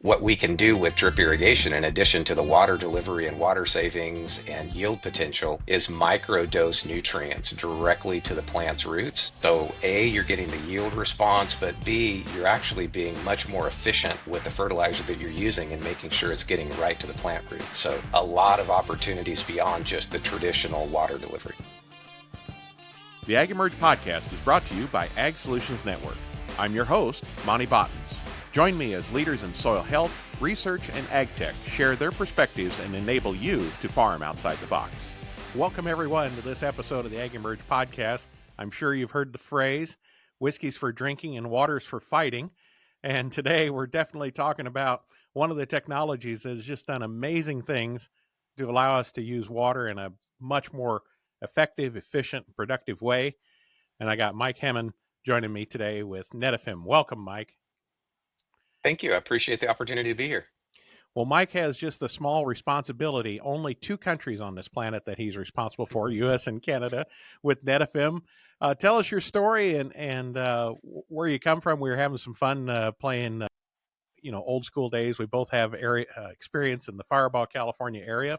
what we can do with drip irrigation, in addition to the water delivery and water savings and yield potential, is microdose nutrients directly to the plant's roots. So A, you're getting the yield response, but B, you're actually being much more efficient with the fertilizer that you're using and making sure it's getting right to the plant roots. So a lot of opportunities beyond just the traditional water delivery. The AgEmerge podcast is brought to you by Ag Solutions Network. I'm your host, Monty Bottens. Join me as leaders in soil health, research, and ag tech share their perspectives and enable you to farm outside the box. Welcome, everyone, to this episode of the AgEmerge podcast. I'm sure you've heard the phrase, whiskey's for drinking and water's for fighting. And today we're definitely talking about one of the technologies that has just done amazing things to allow us to use water in a much more effective, efficient, productive way. And I got Mike Hemman joining me today with Netafim. Welcome, Mike. Thank you. I appreciate the opportunity to be here. Well, Mike has just a small responsibility. Only two countries on this planet that he's responsible for, U.S. and Canada, with Netafim. Tell us your story and where you come from. We were having some fun playing, old school days. We both have experience in the Firebaugh, California area.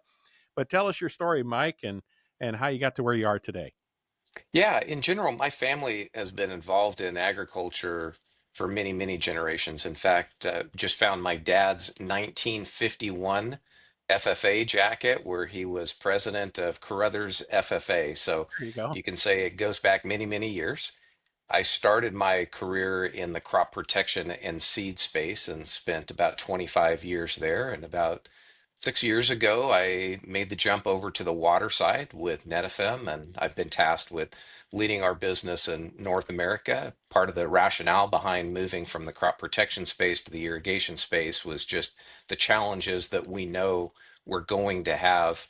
But tell us your story, Mike, and how you got to where you are today. Yeah, in general, my family has been involved in agriculture for many, many generations. In fact, just found my dad's 1951 FFA jacket where he was president of Carruthers FFA. So There you go. you can say it goes back many, many years. I started my career in the crop protection and seed space and spent about 25 years there. And about 6 years ago, I made the jump over to the water side with Netafim, and I've been tasked with leading our business in North America. Part of the rationale behind moving from the crop protection space to the irrigation space was just the challenges that we know we're going to have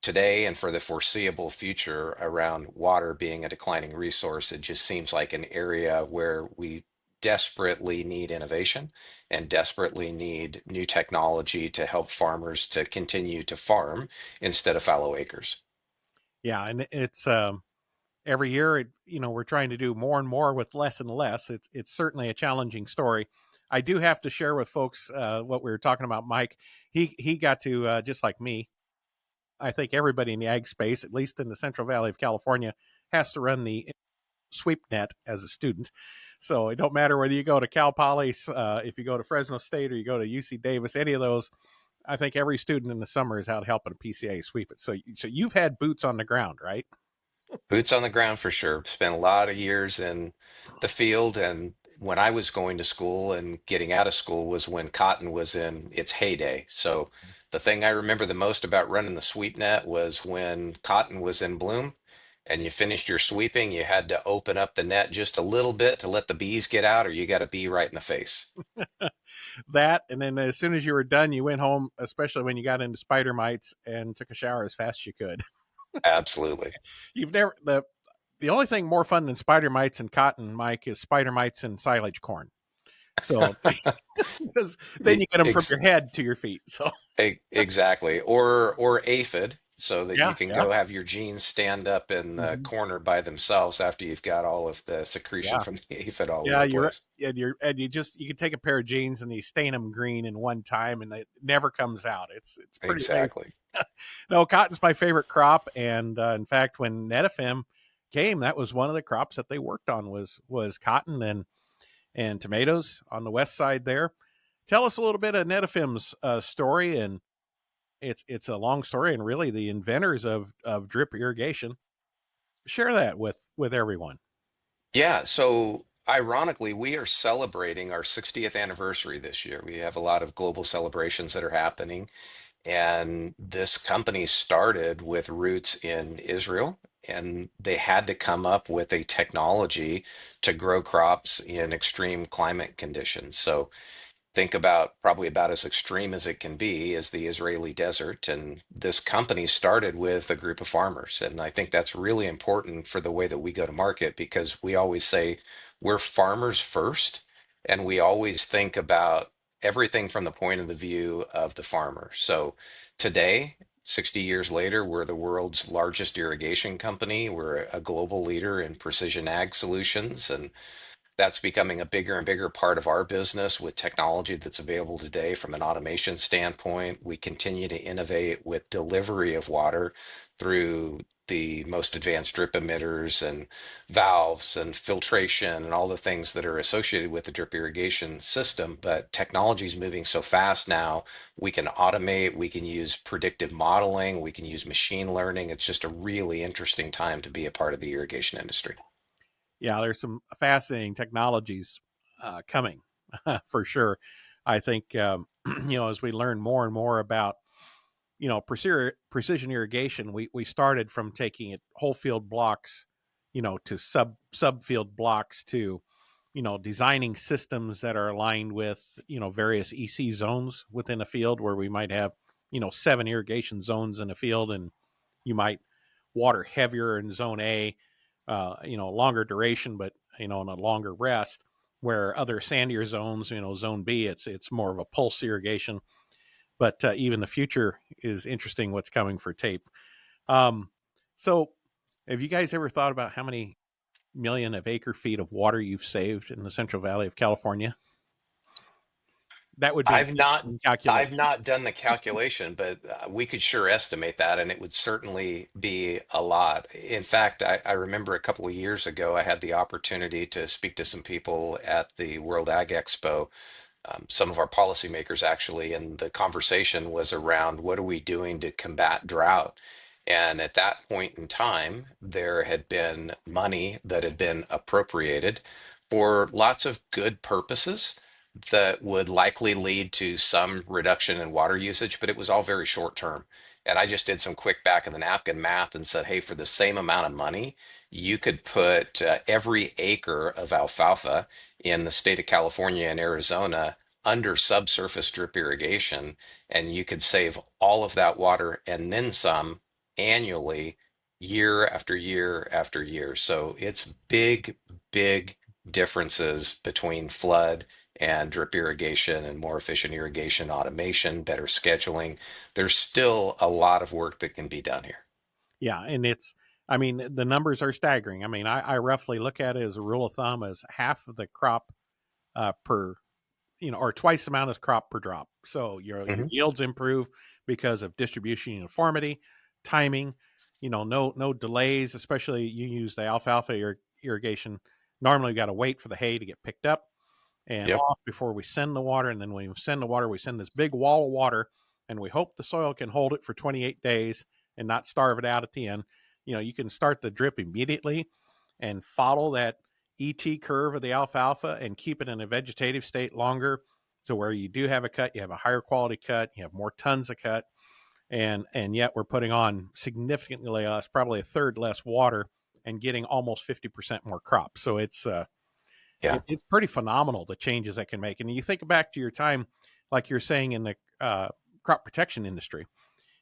today and for the foreseeable future around water being a declining resource. It just seems like an area where we desperately need innovation and desperately need new technology to help farmers to continue to farm instead of fallow acres. Yeah, and it's every year, we're trying to do more and more with less and less. It's certainly a challenging story. I do have to share with folks what we were talking about. Mike, he got to just like me. I think everybody in the ag space, at least in the Central Valley of California, has to run the sweep net as a student. So it don't matter whether you go to Cal Poly, if you go to Fresno State, or you go to UC Davis, any of those. I think every student in the summer is out helping a PCA sweep it. So you've had boots on the ground, right? Boots on the ground for sure. Spent a lot of years in the field. And when I was going to school and getting out of school was when cotton was in its heyday. So the thing I remember the most about running the sweep net was when cotton was in bloom and you finished your sweeping, you had to open up the net just a little bit to let the bees get out, or you got a bee right in the face. That, and then as soon as you were done, you went home, especially when you got into spider mites, and took a shower as fast as you could. Absolutely. You've never the only thing more fun than spider mites and cotton, Mike, is spider mites and silage corn. So because then E- you get them from ex- your head to your feet. So Exactly. Or aphid, so that you yeah, can yeah, go have your genes stand up in the hmm, corner by themselves after you've got all of the secretion yeah, from the aphid all over yeah. the place. You can take a pair of jeans and you stain them green in one time, and it never comes out. It's pretty amazing. Exactly. No, cotton's my favorite crop, and in fact, when Netafim came, that was one of the crops that they worked on was cotton and tomatoes on the west side there. Tell us a little bit of Netafim's story, and it's a long story, and really the inventors of drip irrigation. Share that with everyone. Yeah, so ironically, we are celebrating our 60th anniversary this year. We have a lot of global celebrations that are happening. And this company started with roots in Israel, and they had to come up with a technology to grow crops in extreme climate conditions. So think about probably about as extreme as it can be is the Israeli desert. And this company started with a group of farmers. And I think that's really important for the way that we go to market because we always say we're farmers first. And we always think about everything from the point of the view of the farmer. So today, 60 years later, we're the world's largest irrigation company. We're a global leader in precision ag solutions. And That's becoming a bigger and bigger part of our business with technology that's available today from an automation standpoint. We continue to innovate with delivery of water through the most advanced drip emitters and valves and filtration and all the things that are associated with the drip irrigation system. But technology is moving so fast now, we can automate, we can use predictive modeling, we can use machine learning. It's just a really interesting time to be a part of the irrigation industry. Yeah, there's some fascinating technologies coming for sure. I think as we learn more and more about precision irrigation, we started from taking it whole field blocks, to subfield blocks, to designing systems that are aligned with various EC zones within a field, where we might have 7 irrigation zones in a field, and you might water heavier in zone A, longer duration, but in a longer rest, where other sandier zones, zone B, it's more of a pulse irrigation. But even the future is interesting, what's coming for tape. um, so have you guys ever thought about how many million of acre feet of water you've saved in the Central Valley of California? That would be an I've not interesting I've calculation. not done the calculation, but we could sure estimate that, and it would certainly be a lot. In fact, I remember a couple of years ago, I had the opportunity to speak to some people at the World Ag Expo, some of our policymakers actually, and the conversation was around what are we doing to combat drought? And at that point in time, there had been money that had been appropriated for lots of good purposes that would likely lead to some reduction in water usage, but it was all very short term. And I just did some quick back of the napkin math and said, hey, for the same amount of money, you could put every acre of alfalfa in the state of California and Arizona under subsurface drip irrigation, and you could save all of that water and then some annually, year after year after year. So it's big, big differences between flood and drip irrigation and more efficient irrigation automation, better scheduling. There's still a lot of work that can be done here. Yeah, and I mean, the numbers are staggering. I mean, I roughly look at it as a rule of thumb as half of the crop per, or twice the amount of crop per drop. So your Mhm. yields improve because of distribution uniformity, timing. No delays. Especially you use the alfalfa irrigation. Normally, you got to wait for the hay to get picked up and Yep. off before we send the water. And then when we send the water, we send this big wall of water, and we hope the soil can hold it for 28 days and not starve it out at the end. You can start the drip immediately and follow that ET curve of the alfalfa and keep it in a vegetative state longer. So where you do have a cut, you have a higher quality cut, you have more tons of cut, and yet we're putting on significantly less, probably a third less water, and getting almost 50% more crop. So Yeah. it's pretty phenomenal, the changes that can make. And you think back to your time, like you're saying, in the crop protection industry.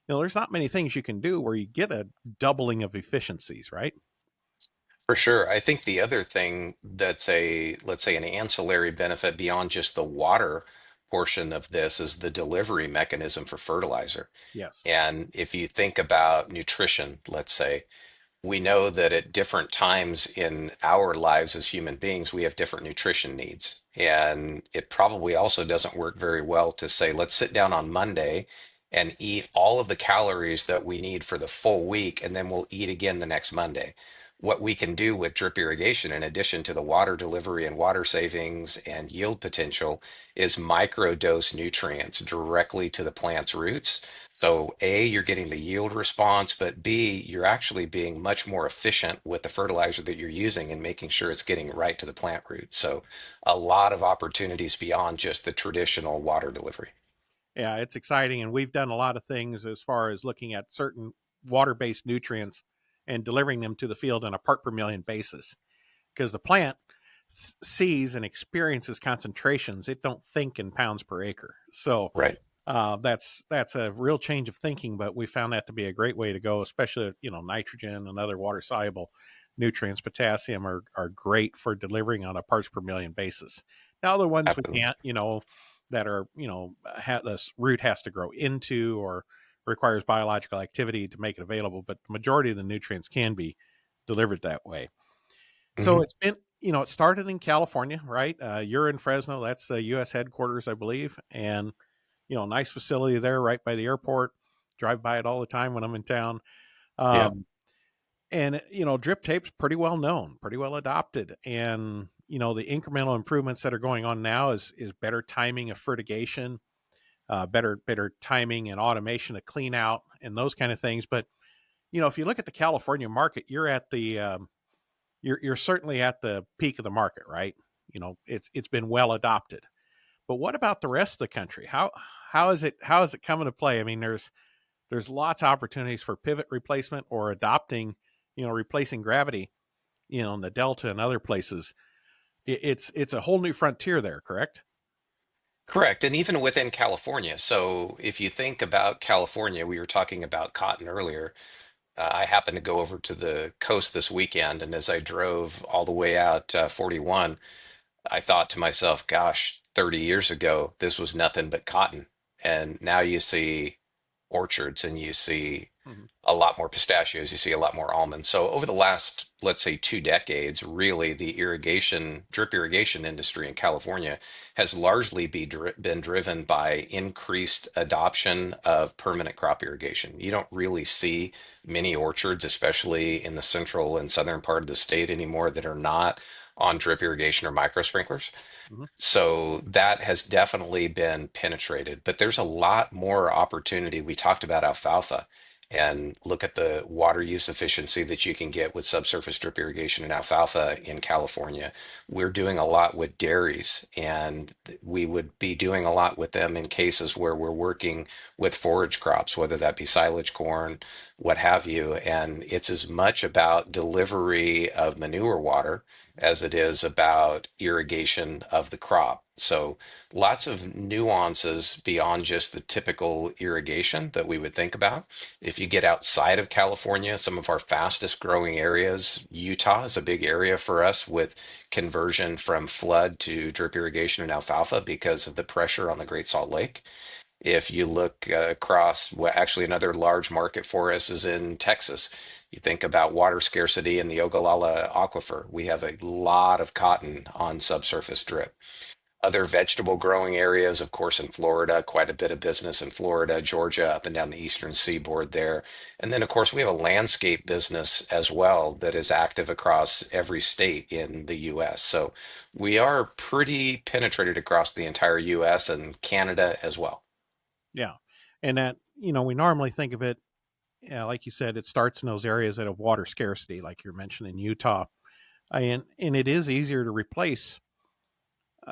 There's not many things you can do where you get a doubling of efficiencies, right? For sure. I think the other thing that's let's say, an ancillary benefit beyond just the water portion of this is the delivery mechanism for fertilizer. Yes. And if you think about nutrition, let's say, we know that at different times in our lives as human beings, we have different nutrition needs. And it probably also doesn't work very well to say, let's sit down on Monday and eat all of the calories that we need for the full week, and then we'll eat again the next Monday. What we can do with drip irrigation, in addition to the water delivery and water savings and yield potential, is microdose nutrients directly to the plant's roots. So A, you're getting the yield response, but B, you're actually being much more efficient with the fertilizer that you're using and making sure it's getting right to the plant root. So a lot of opportunities beyond just the traditional water delivery. Yeah, it's exciting. And we've done a lot of things as far as looking at certain water based nutrients and delivering them to the field on a part per million basis, because the plant sees and experiences concentrations. It don't think in pounds per acre. So Right. that's a real change of thinking, but we found that to be a great way to go, especially nitrogen and other water soluble nutrients. Potassium are great for delivering on a parts per million basis. Now the ones we Absolutely. can't, that are this root has to grow into, or requires biological activity to make it available, but the majority of the nutrients can be delivered that way. So Hmm. it's been it started in California, right? You're in Fresno. That's the U.S. headquarters, I believe. And, nice facility there right by the airport. Drive by it all the time when I'm in town. Yeah. Um, and, drip tape's pretty well known, pretty well adopted. And, the incremental improvements that are going on now is better timing of fertigation, better timing and automation of clean out and those kind of things. But, if you look at the California market, you're certainly at the peak of the market, right? It's been well adopted. But what about the rest of the country? How is it coming to play? I mean, there's lots of opportunities for pivot replacement or adopting, replacing gravity, in the Delta and other places. It's a whole new frontier there, correct? Correct. And even within California. So if you think about California, we were talking about cotton earlier. I happened to go over to the coast this weekend, and as I drove all the way out 41, I thought to myself, gosh, 30 years ago, this was nothing but cotton. And now you see orchards and you see Mm-hmm. a lot more pistachios, you see a lot more almonds. So over the last, let's say, 2 decades, really the drip irrigation industry in California has largely been driven by increased adoption of permanent crop irrigation. You don't really see many orchards, especially in the central and southern part of the state anymore, that are not on drip irrigation or micro sprinklers. Mm-hmm. So that has definitely been penetrated, but there's a lot more opportunity. We talked about alfalfa and look at the water use efficiency that you can get with subsurface drip irrigation and alfalfa in California. We're doing a lot with dairies, and we would be doing a lot with them in cases where we're working with forage crops, whether that be silage corn, what have you. And it's as much about delivery of manure water as it is about irrigation of the crop. So lots of nuances beyond just the typical irrigation that we would think about. If you get outside of California, some of our fastest growing areas, Utah is a big area for us with conversion from flood to drip irrigation and alfalfa because of the pressure on the Great Salt Lake. If you look across, well, actually, another large market for us is in Texas. You think about water scarcity in the Ogallala Aquifer. We have a lot of cotton on subsurface drip. Other vegetable growing areas, of course, in Florida, quite a bit of business in Florida, Georgia, up and down the eastern seaboard there. And then, of course, we have a landscape business as well that is active across every state in the US. So we are pretty penetrated across the entire US and Canada as well. Yeah, and that we normally think of it, like you said, it starts in those areas that have water scarcity, like you're mentioning Utah, and it is easier to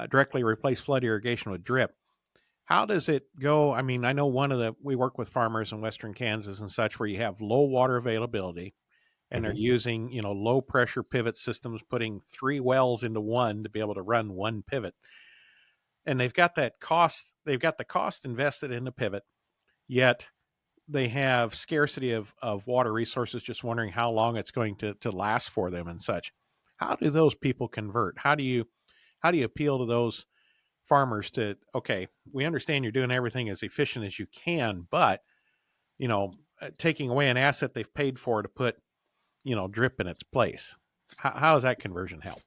directly replace flood irrigation with drip. How does it go? I mean, I know we work with farmers in Western Kansas and such where you have low water availability and they're Mhm. using, low pressure pivot systems, putting three wells into one to be able to run one pivot. And they've got the cost invested in the pivot, yet they have scarcity of water resources, just wondering how long it's going to last for them and such. How do those people convert? How do you appeal to those farmers to, okay, we understand you're doing everything as efficient as you can, but taking away an asset they've paid for to put drip in its place. How does that conversion help?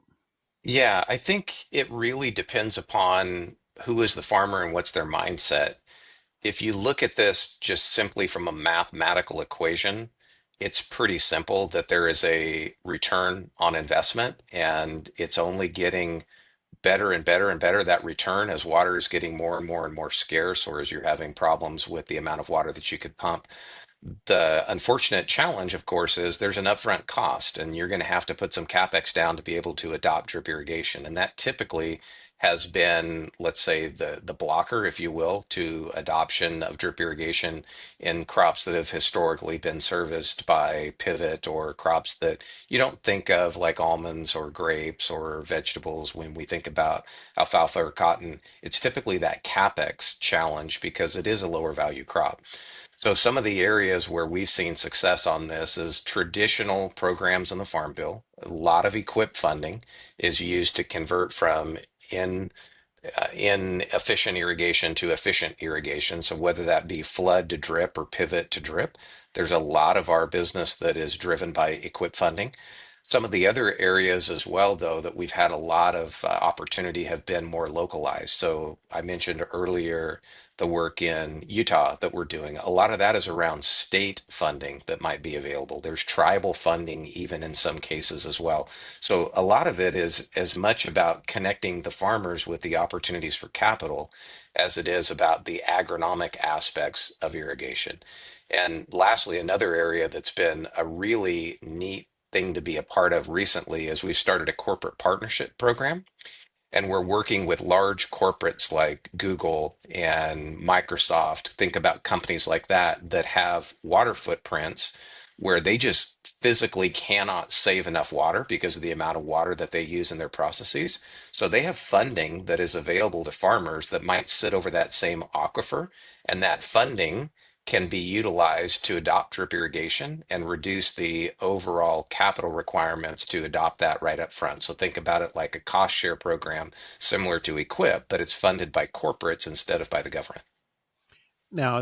Yeah, I think it really depends upon who is the farmer and what's their mindset. If you look at this just simply from a mathematical equation, it's pretty simple that there is a return on investment and it's only getting better and better and better that return as water is getting more and more and more scarce, or as you're having problems with the amount of water that you could pump. The unfortunate challenge, of course, is there's an upfront cost, and you're going to have to put some capex down to be able to adopt drip irrigation. And that typically has been, let's say, the blocker, if you will, to adoption of drip irrigation in crops that have historically been serviced by pivot or crops that you don't think of like almonds or grapes or vegetables when we think about alfalfa or cotton. It's typically that capex challenge because it is a lower value crop. So some of the areas where we've seen success on this is traditional programs in the Farm Bill. A lot of equip funding is used to convert from in inefficient irrigation to efficient irrigation. So whether that be flood to drip or pivot to drip, there's a lot of our business that is driven by equip funding. Some of the other areas as well, though, that we've had a lot of opportunity have been more localized. So I mentioned earlier the work in Utah that we're doing. A lot of that is around state funding that might be available. There's tribal funding, even in some cases as well. So a lot of it is as much about connecting the farmers with the opportunities for capital as it is about the agronomic aspects of irrigation. And lastly, another area that's been a really neat thing to be a part of recently is we started a corporate partnership program, and we're working with large corporates like Google and Microsoft. Think about companies like that that have water footprints where they just physically cannot save enough water because of the amount of water that they use in their processes. So they have funding that is available to farmers that might sit over that same aquifer, and that funding can be utilized to adopt drip irrigation and reduce the overall capital requirements to adopt that right up front. So think about it like a cost share program similar to Equip, but it's funded by corporates instead of by the government. Now,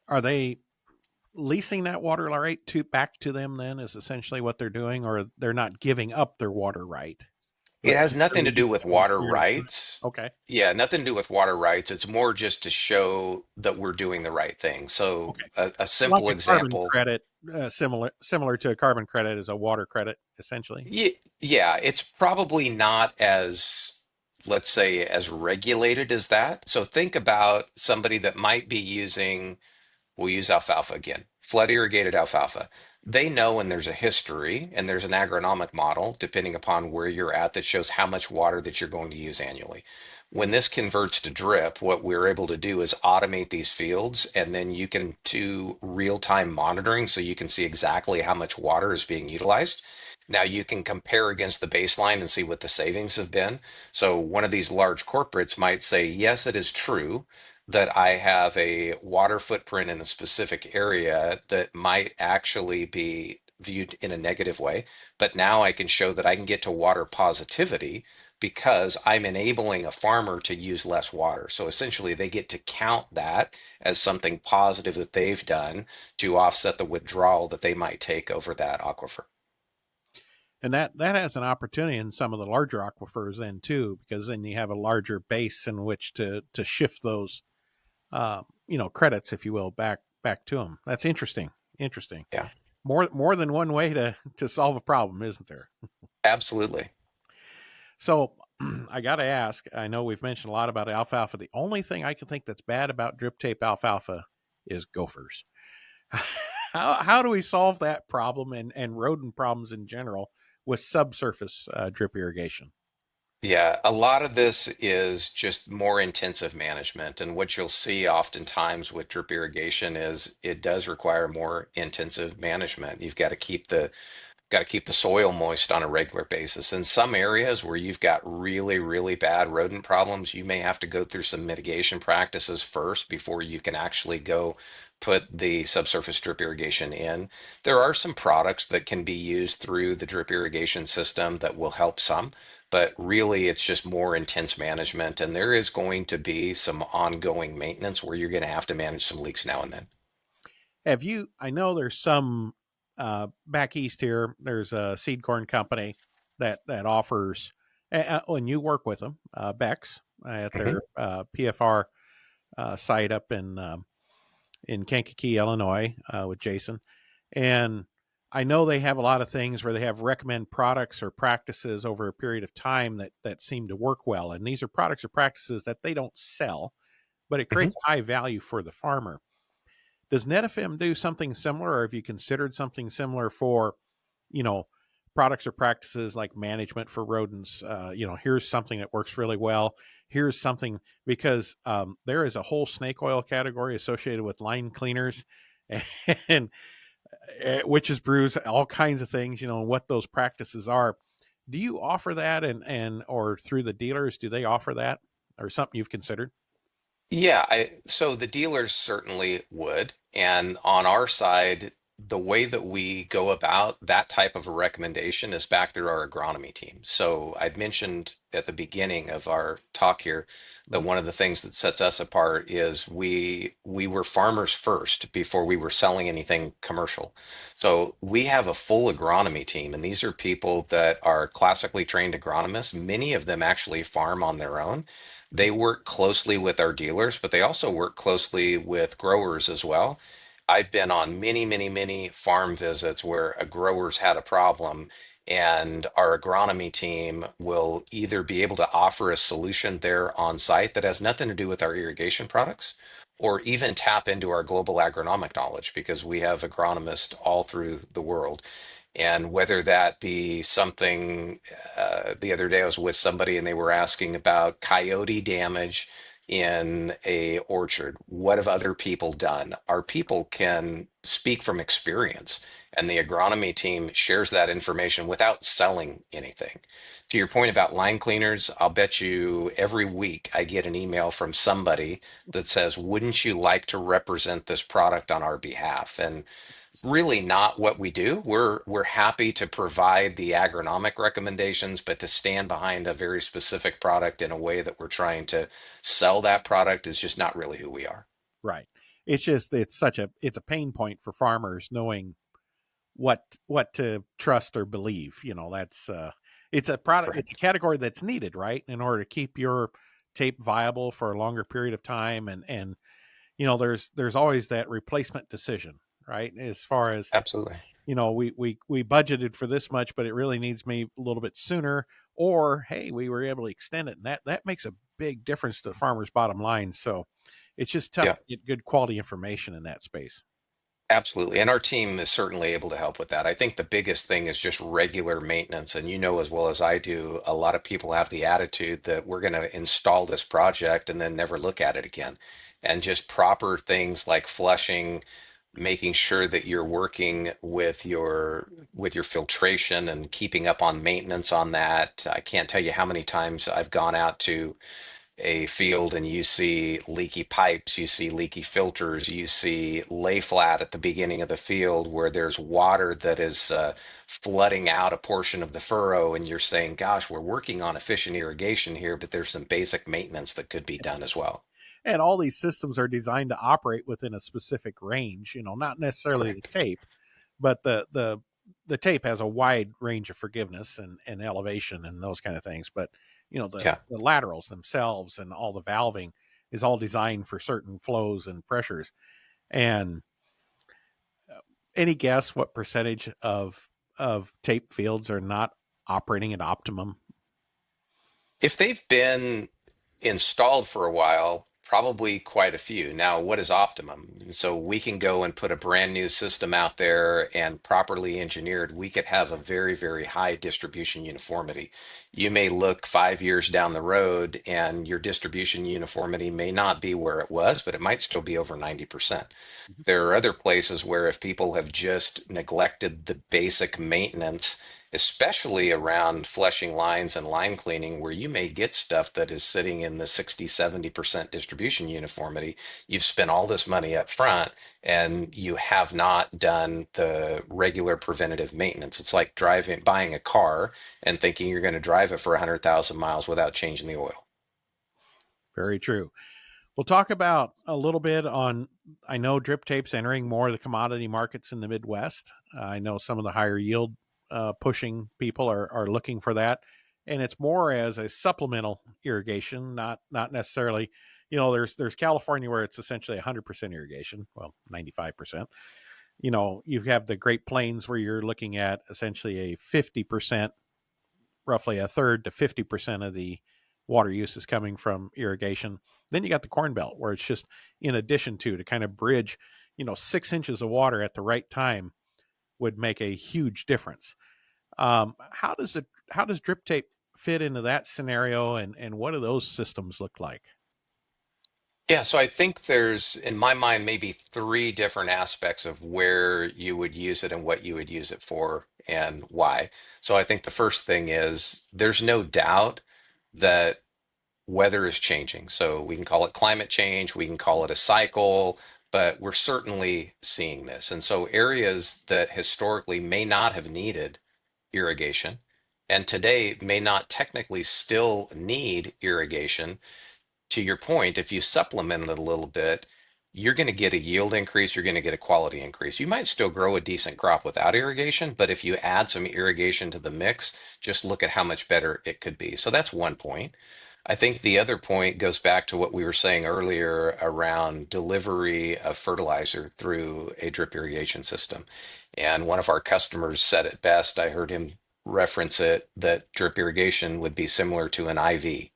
are they leasing that water right to back to them? Then is essentially what they're doing, or they're not giving up their water right, It but has just they're nothing to do leasing with it over a water period of time. rights. Okay, Yeah, nothing to do with water rights. It's more just to show that we're doing the right thing. So okay, a like simple a carbon example. credit, similar to a carbon credit is a water credit, essentially. Yeah, it's probably not as, let's say, as regulated as that. So think about somebody that might be using, we'll use alfalfa again, flood irrigated alfalfa. They know when there's a history and there's an agronomic model, depending upon where you're at, that shows how much water that you're going to use annually. When this converts to drip, what we're able to do is automate these fields, and then you can do real-time monitoring so you can see exactly how much water is being utilized. Now you can compare against the baseline and see what the savings have been. So one of these large corporates might say, yes, it is true that I have a water footprint in a specific area that might actually be viewed in a negative way. But now I can show that I can get to water positivity because I'm enabling a farmer to use less water. So essentially, they get to count that as something positive that they've done to offset the withdrawal that they might take over that aquifer. And that has an opportunity in some of the larger aquifers then too, because then you have a larger base in which to shift those credits, if you will, back to them. That's interesting. Interesting. Yeah, More than one way to solve a problem, isn't there? absolutely. So I got to ask. I know we've mentioned a lot about alfalfa. The only thing I can think that's bad about drip tape alfalfa is gophers. How do we solve that problem and rodent problems in general with subsurface drip irrigation? Yeah, a lot of this is just more intensive management. And what you'll see oftentimes with drip irrigation is it does require more intensive management. You've got to keep the soil moist on a regular basis. In some areas where you've got really, really bad rodent problems, you may have to go through some mitigation practices first before you can actually go put the subsurface drip irrigation in. There are some products that can be used through the drip irrigation system that will help some, but really it's just more intense management. And there is going to be some ongoing maintenance where you're going to have to manage some leaks now and then. Have you? I know there's some back east here. There's a seed corn company that offers, and you work with them, Bex, at Mhm. their PFR site up in Kankakee, Illinois, with Jason. And I know they have a lot of things where they have recommend products or practices over a period of time that seem to work well. And these are products or practices that they don't sell, but it Mhm. creates high value for the farmer. Does Netafim do something similar, or have you considered something similar for, you know, products or practices like management for rodents? Here's something that works really well. Here's something because there is a whole snake oil category associated with line cleaners and witches brews, all kinds of things. And what those practices are. Do you offer that, and or through the dealers, do they offer that, or something you've considered? Yeah, so the dealers certainly would. And on our side, the way that we go about that type of a recommendation is back through our agronomy team. So I'd mentioned at the beginning of our talk here that Mhm. one of the things that sets us apart is we were farmers first before we were selling anything commercial. So we have a full agronomy team, and these are people that are classically trained agronomists. Many of them actually farm on their own. They work closely with our dealers, but they also work closely with growers as well. I've been on many, many, many farm visits where a grower's had a problem, and our agronomy team will either be able to offer a solution there on site that has nothing to do with our irrigation products, or even tap into our global agronomic knowledge because we have agronomists all through the world. And whether that be something, the other day I was with somebody and they were asking about coyote damage in a orchard. What have other people done? Our people can speak from experience, and the agronomy team shares that information without selling anything. To your point about line cleaners, I'll bet you every week I get an email from somebody that says, "Wouldn't you like to represent this product on our behalf?" And it's really not what we do. We're happy to provide the agronomic recommendations, but to stand behind a very specific product in a way that we're trying to sell that product is just not really who we are. Right. It's just it's a pain point for farmers knowing what to trust or believe. That's it's a product, it's a Correct. category that's needed, right, in order to keep your tape viable for a longer period of time. And there's always that replacement decision, right? As far as Absolutely. we budgeted for this much, but it really needs me a little bit sooner, or hey, we were able to extend it, and that makes a big difference to the farmer's bottom line. So it's just tough Yeah. to get good quality information in that space. Absolutely. And our team is certainly able to help with that. I think the biggest thing is just regular maintenance. And you know as well as I do, a lot of people have the attitude that we're going to install this project and then never look at it again. And just proper things like flushing, making sure that you're working with your filtration and keeping up on maintenance on that. I can't tell you how many times I've gone out to a field and you see leaky pipes, you see leaky filters, you see lay flat at the beginning of the field where there's water that is flooding out a portion of the furrow, and you're saying, "Gosh, we're working on efficient irrigation here, but there's some basic maintenance that could be done as well." And all these systems are designed to operate within a specific range, not necessarily the Correct. tape, but the tape has a wide range of forgiveness and elevation and those kind of things. But Yeah. the laterals themselves and all the valving is all designed for certain flows and pressures. And any guess what percentage of tape fields are not operating at optimum? If they've been installed for a while, probably quite a few. Now, what is optimum? So we can go and put a brand new system out there and properly engineered, we could have a very, very high distribution uniformity. You may look 5 years down the road and your distribution uniformity may not be where it was, but it might still be over 90%. There are other places where if people have just neglected the basic maintenance, especially around fleshing lines and line cleaning, where you may get stuff that is sitting in the 60, 70% distribution uniformity. You've spent all this money up front and you have not done the regular preventative maintenance. It's like buying a car and thinking you're going to drive it for 100,000 miles without changing the oil. Very true. We'll talk about a little bit on. I know drip tape's entering more of the commodity markets in the Midwest. I know some of the higher yield pushing people are looking for that, and it's more as a supplemental irrigation, not necessarily. There's California where it's essentially 100% irrigation, well, 95%. You have the Great Plains where you're looking at essentially a 50%, roughly a third to 50% of the water use is coming from irrigation. Then you got the Corn Belt where it's just in addition to kind of bridge, 6 inches of water at the right time would make a huge difference. How does drip tape fit into that scenario, and what do those systems look like? Yeah, so I think there's, in my mind, maybe three different aspects of where you would use it and what you would use it for and why. So I think the first thing is there's no doubt that weather is changing. So we can call it climate change, we can call it a cycle, but we're certainly seeing this. And so areas that historically may not have needed irrigation and today may not technically still need irrigation, to your point, if you supplement it a little bit, you're going to get a yield increase, you're going to get a quality increase. You might still grow a decent crop without irrigation, but if you add some irrigation to the mix, just look at how much better it could be. So that's one point. I think the other point goes back to what we were saying earlier around delivery of fertilizer through a drip irrigation system. And one of our customers said it best. I heard him reference it that drip irrigation would be similar to an IV.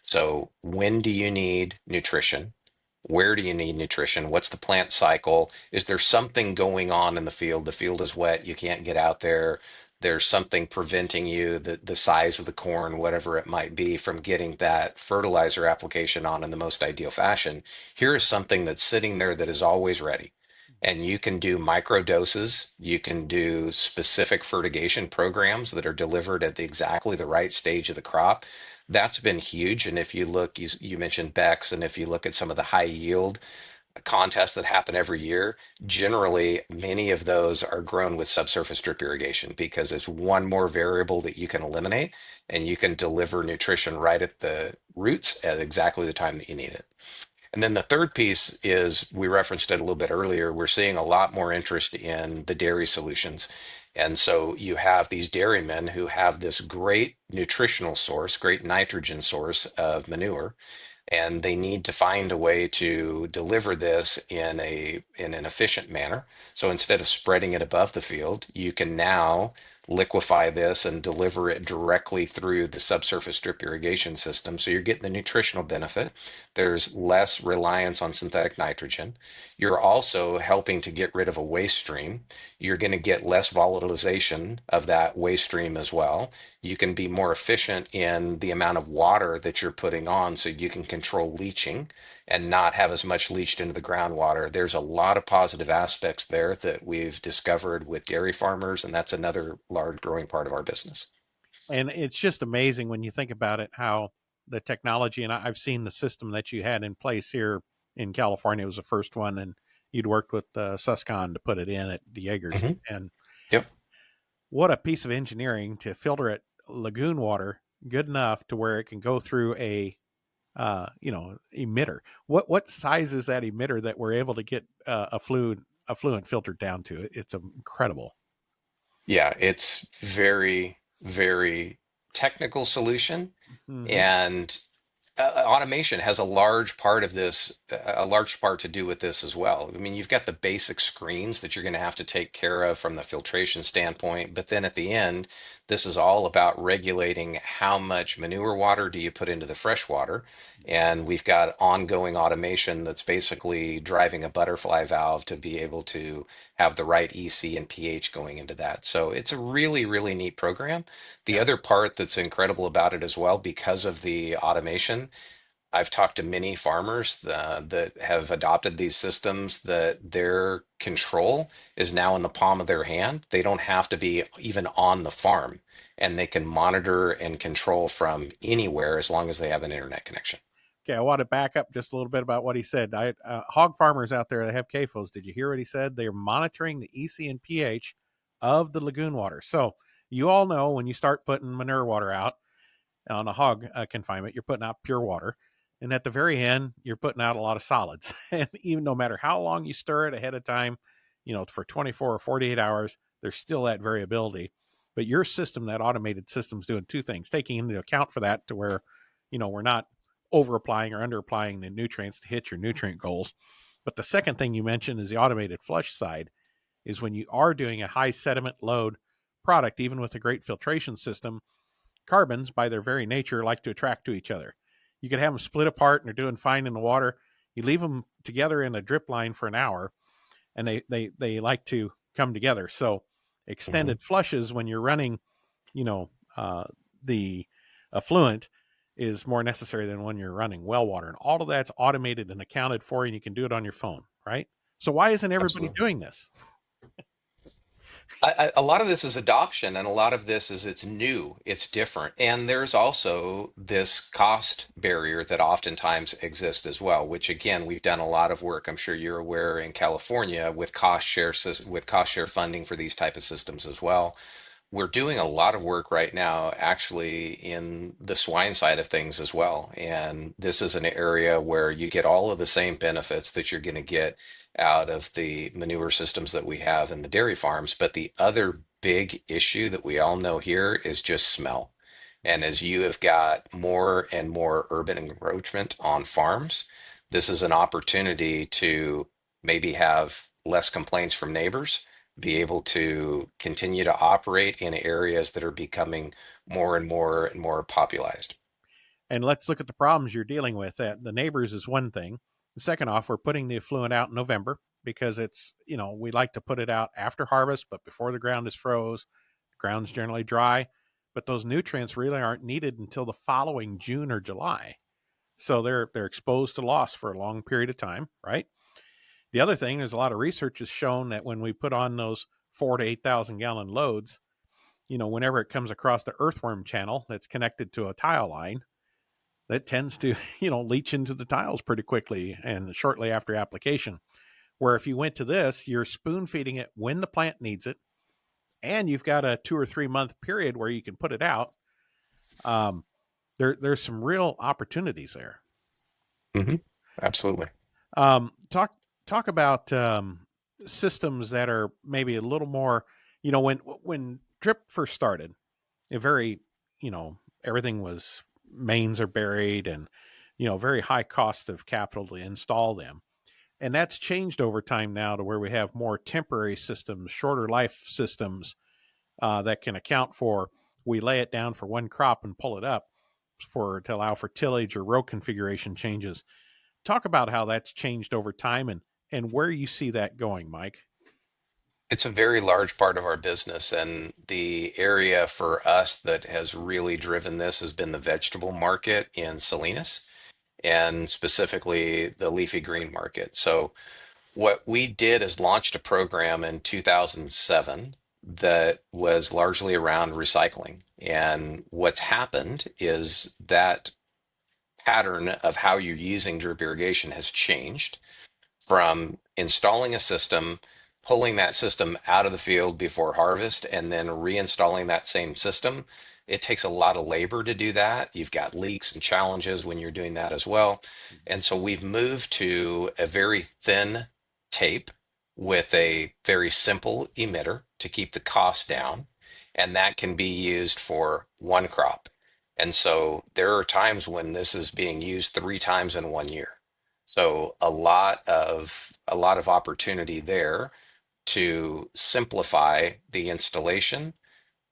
So, when do you need nutrition? Where do you need nutrition? What's the plant cycle? Is there something going on in the field? The field is wet, you can't get out there. There's something preventing you, the size of the corn, whatever it might be, from getting that fertilizer application on in the most ideal fashion. Here is something that's sitting there that is always ready. And you can do micro doses. You can do specific fertigation programs that are delivered at exactly the right stage of the crop. That's been huge. And if you look, you mentioned Bex, and if you look at some of the high yield contests that happen every year, generally many of those are grown with subsurface drip irrigation because it's one more variable that you can eliminate and you can deliver nutrition right at the roots at exactly the time that you need it. And then the third piece is we referenced it a little bit earlier. We're seeing a lot more interest in the dairy solutions. And so you have these dairymen who have this great nutritional source, great nitrogen source of manure, and they need to find a way to deliver this in an efficient manner. So instead of spreading it above the field, you can now liquefy this and deliver it directly through the subsurface drip irrigation system. So you're getting the nutritional benefit. There's less reliance on synthetic nitrogen. You're also helping to get rid of a waste stream. You're going to get less volatilization of that waste stream as well. You can be more efficient in the amount of water that you're putting on so you can control leaching and not have as much leached into the groundwater. There's a lot of positive aspects there that we've discovered with dairy farmers, and that's another large growing part of our business. And it's just amazing when you think about it, how the technology, and I've seen the system that you had in place here in California. It was the first one, and you'd worked with Suscon to put it in at the Jaegers. Hmm. And Yep. what a piece of engineering to filter it lagoon water good enough to where it can go through a emitter. What size is that emitter that we're able to get a fluent filtered down to? It's incredible. Yeah, it's very, very technical solution. Mm-hmm. And automation has a large part of this, a large part to do with this as well. I mean, you've got the basic screens that you're going to have to take care of from the filtration standpoint, but then at the end, this is all about regulating how much manure water do you put into the fresh water. And we've got ongoing automation that's basically driving a butterfly valve to be able to have the right EC and pH going into that. So it's a really, really neat program. The Yeah. other part that's incredible about it as well, because of the automation, I've talked to many farmers that have adopted these systems that their control is now in the palm of their hand. They don't have to be even on the farm, and they can monitor and control from anywhere as long as they have an internet connection. Okay, I want to back up just a little bit about what he said. Hog farmers out there that have CAFOs, did you hear what he said? They are monitoring the EC and pH of the lagoon water. So you all know when you start putting manure water out on a hog confinement, you're putting out pure water. And at the very end, you're putting out a lot of solids. And even no matter how long you stir it ahead of time, for 24 or 48 hours, there's still that variability. But your system, that automated system, is doing two things, taking into account for that to where, we're not over applying or under applying the nutrients to hit your nutrient goals. But the second thing you mentioned is the automated flush side, is when you are doing a high sediment load product, even with a great filtration system, carbons by their very nature like to attract to each other. You could have them split apart and they're doing fine in the water. You leave them together in a drip line for an hour and they like to come together. So Mhm. extended flushes when you're running, you know, the affluent is more necessary than when you're running well water. And all of that's automated and accounted for, and you can do it on your phone, right? So why isn't everybody Absolutely. doing this? A lot of this is adoption, and a lot of this is it's new, it's different. And there's also this cost barrier that oftentimes exists as well, which again, we've done a lot of work, I'm sure you're aware, in California with with cost share funding for these type of systems as well. We're doing a lot of work right now, actually, in the swine side of things as well. And this is an area where you get all of the same benefits that you're going to get out of the manure systems that we have in the dairy farms. But the other big issue that we all know here is just smell. And as you have got more and more urban encroachment on farms, this is an opportunity to maybe have less complaints from neighbors, be able to continue to operate in areas that are becoming more and more and more popularized. And let's look at the problems you're dealing with. The neighbors is one thing. Second off, we're putting the effluent out in November because it's, we like to put it out after harvest, but before the ground is froze. The ground's generally dry, but those nutrients really aren't needed until the following June or July. So they're exposed to loss for a long period of time, right? The other thing is a lot of research has shown that when we put on those 4 to 8,000 gallon loads, whenever it comes across the earthworm channel that's connected to a tile line, that tends to, leach into the tiles pretty quickly and shortly after application. Where if you went to this, you're spoon feeding it when the plant needs it, and you've got a 2 or 3 month period where you can put it out. Um, there's some real opportunities there. Hmm. Absolutely. Talk about systems that are maybe a little more, when drip first started, a very, everything was mains are buried and, very high cost of capital to install them. And that's changed over time now to where we have more temporary systems, shorter life systems that can account for, we lay it down for one crop and pull it up to allow for tillage or row configuration changes. Talk about how that's changed over time and where you see that going, Mike. It's a very large part of our business, and the area for us that has really driven this has been the vegetable market in Salinas, and specifically the leafy green market. So what we did is launched a program in 2007 that was largely around recycling. And what's happened is that pattern of how you're using drip irrigation has changed from installing a system, pulling that system out of the field before harvest, and then reinstalling that same system. It takes a lot of labor to do that. You've got leaks and challenges when you're doing that as well. And so we've moved to a very thin tape with a very simple emitter to keep the cost down. And that can be used for one crop. And so there are times when this is being used 3 times in 1 year. So a lot of opportunity there to simplify the installation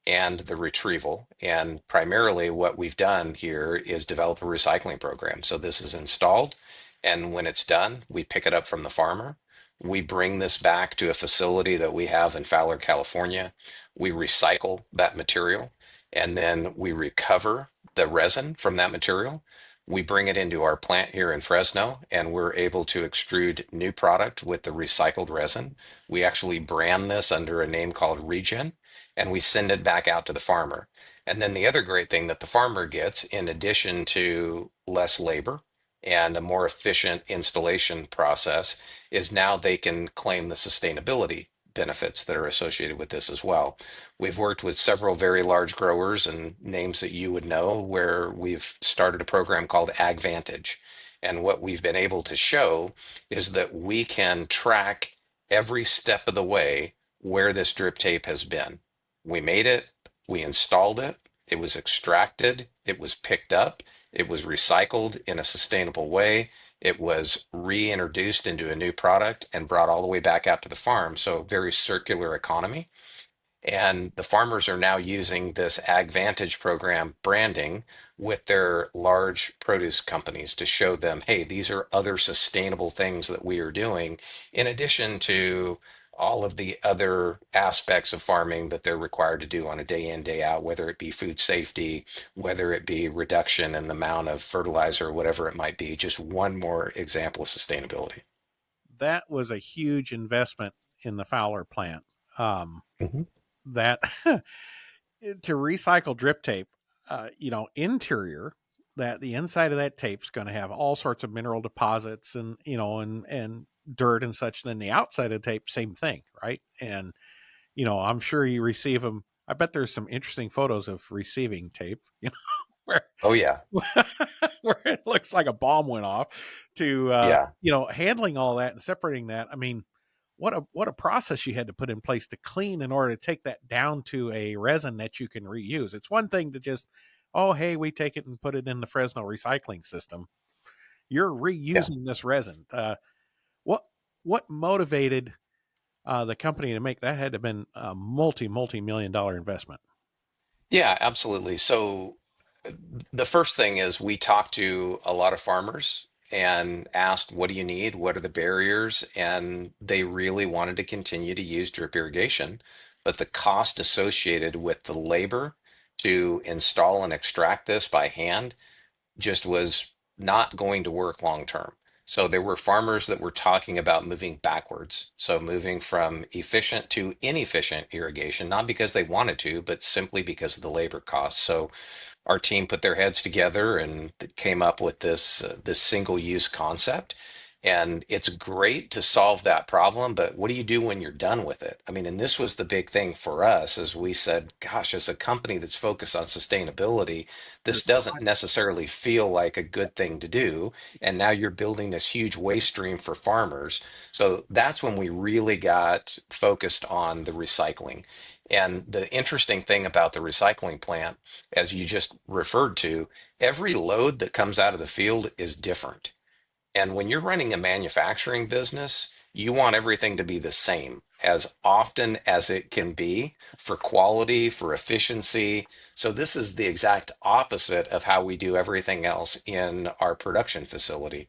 and the retrieval. And primarily what we've done here is develop a recycling program. So this is installed, and when it's done, we pick it up from the farmer. We bring this back to a facility that we have in Fowler, California. We recycle that material, and then we recover the resin from that material. We bring it into our plant here in Fresno, and we're able to extrude new product with the recycled resin. We actually brand this under a name called Regen, and we send it back out to the farmer. And then the other great thing that the farmer gets, in addition to less labor and a more efficient installation process, is now they can claim the sustainability benefits that are associated with this as well. We've worked with several very large growers and names that you would know where we've started a program called AgVantage. And what we've been able to show is that we can track every step of the way where this drip tape has been. We made it, we installed it, it was extracted, it was picked up, it was recycled in a sustainable way, it was reintroduced into a new product and brought all the way back out to the farm. So, very circular economy. And the farmers are now using this AgVantage program branding with their large produce companies to show them, hey, these are other sustainable things that we are doing, in addition to all of the other aspects of farming that they're required to do on a day in, day out, whether it be food safety, whether it be reduction in the amount of fertilizer, or whatever it might be. Just one more example of sustainability. That was a huge investment in the Fowler plant. Mhm. that to recycle drip tape, interior, that the inside of that tape is going to have all sorts of mineral deposits and and dirt and such. Then the outside of the tape, same thing, right? And I'm sure you receive them. I bet there's some interesting photos of receiving tape, where Oh yeah. where it looks like a bomb went off to Yeah. handling all that and separating that. I mean, what a process you had to put in place to clean in order to take that down to a resin that you can reuse. It's one thing to just, oh hey, we take it and put it in the Fresno recycling system. You're Yeah. reusing this resin. What what motivated the company to make that? Had to have been a multi-million-dollar investment. Yeah, absolutely. So the first thing is we talked to a lot of farmers and asked, what do you need? What are the barriers? And they really wanted to continue to use drip irrigation, but the cost associated with the labor to install and extract this by hand just was not going to work long term. So there were farmers that were talking about moving backwards. So moving from efficient to inefficient irrigation, not because they wanted to, but simply because of the labor costs. So our team put their heads together and came up with this single use concept. And it's great to solve that problem, but what do you do when you're done with it? I mean, and this was the big thing for us as we said, gosh, as a company that's focused on sustainability, this doesn't necessarily feel like a good thing to do. And now you're building this huge waste stream for farmers. So that's when we really got focused on the recycling. And the interesting thing about the recycling plant, as you just referred to, every load that comes out of the field is different. And when you're running a manufacturing business, you want everything to be the same as often as it can be for quality, for efficiency. So, this is the exact opposite of how we do everything else in our production facility,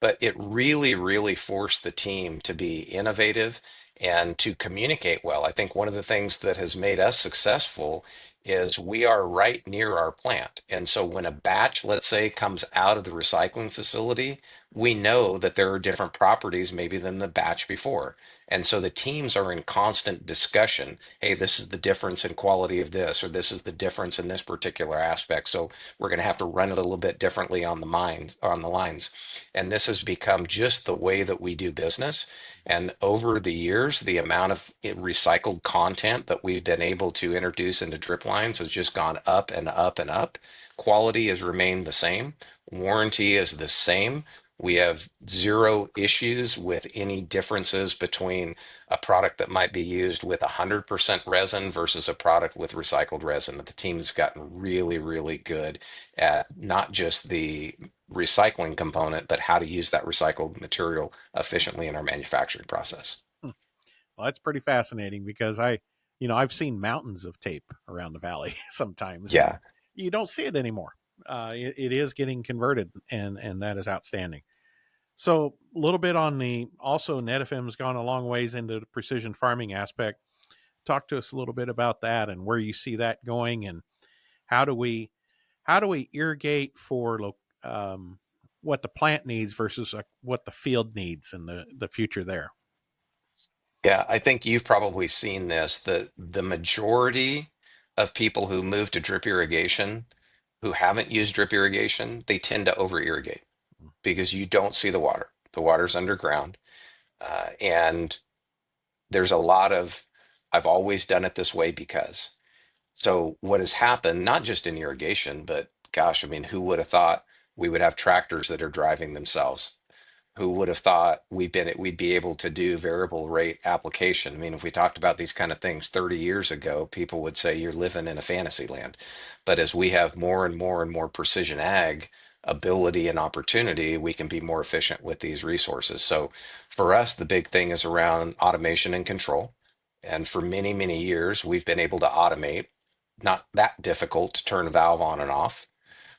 but it really, really forced the team to be innovative and to communicate well. I think one of the things that has made us successful is we are right near our plant. And so when a batch, let's say, comes out of the recycling facility, we know that there are different properties maybe than the batch before. And so the teams are in constant discussion. Hey, this is the difference in quality of this, or this is the difference in this particular aspect. So we're going to have to run it a little bit differently on the lines. And this has become just the way that we do business. And over the years, the amount of recycled content that we've been able to introduce into drip lines has just gone up and up and up. Quality has remained the same. Warranty is the same. We have zero issues with any differences between a product that might be used with 100% resin versus a product with recycled resin. The team has gotten really, really good at not just the recycling component, but how to use that recycled material efficiently in our manufacturing process. Hmm. Well, that's pretty fascinating because I've seen mountains of tape around the valley sometimes, and Yeah. you don't see it anymore. It is getting converted, and that is outstanding. So, a little bit on the also Netafim's gone a long ways into the precision farming aspect. Talk to us a little bit about that and where you see that going, and how do we irrigate for what the plant needs versus what the field needs in the future there. Yeah, I think you've probably seen this, that the majority of people who move to drip irrigation who haven't used drip irrigation, they tend to over irrigate because you don't see the water. The water's underground. And there's a lot of, I've always done it this way because. So what has happened, not just in irrigation, but gosh, I mean, who would have thought we would have tractors that are driving themselves? Who would have thought we'd be able to do variable rate application? I mean, if we talked about these kind of things 30 years ago, people would say you're living in a fantasy land. But as we have more and more and more precision ag ability and opportunity, we can be more efficient with these resources. So for us, the big thing is around automation and control. And for many, many years, we've been able to automate, not that difficult to turn a valve on and off.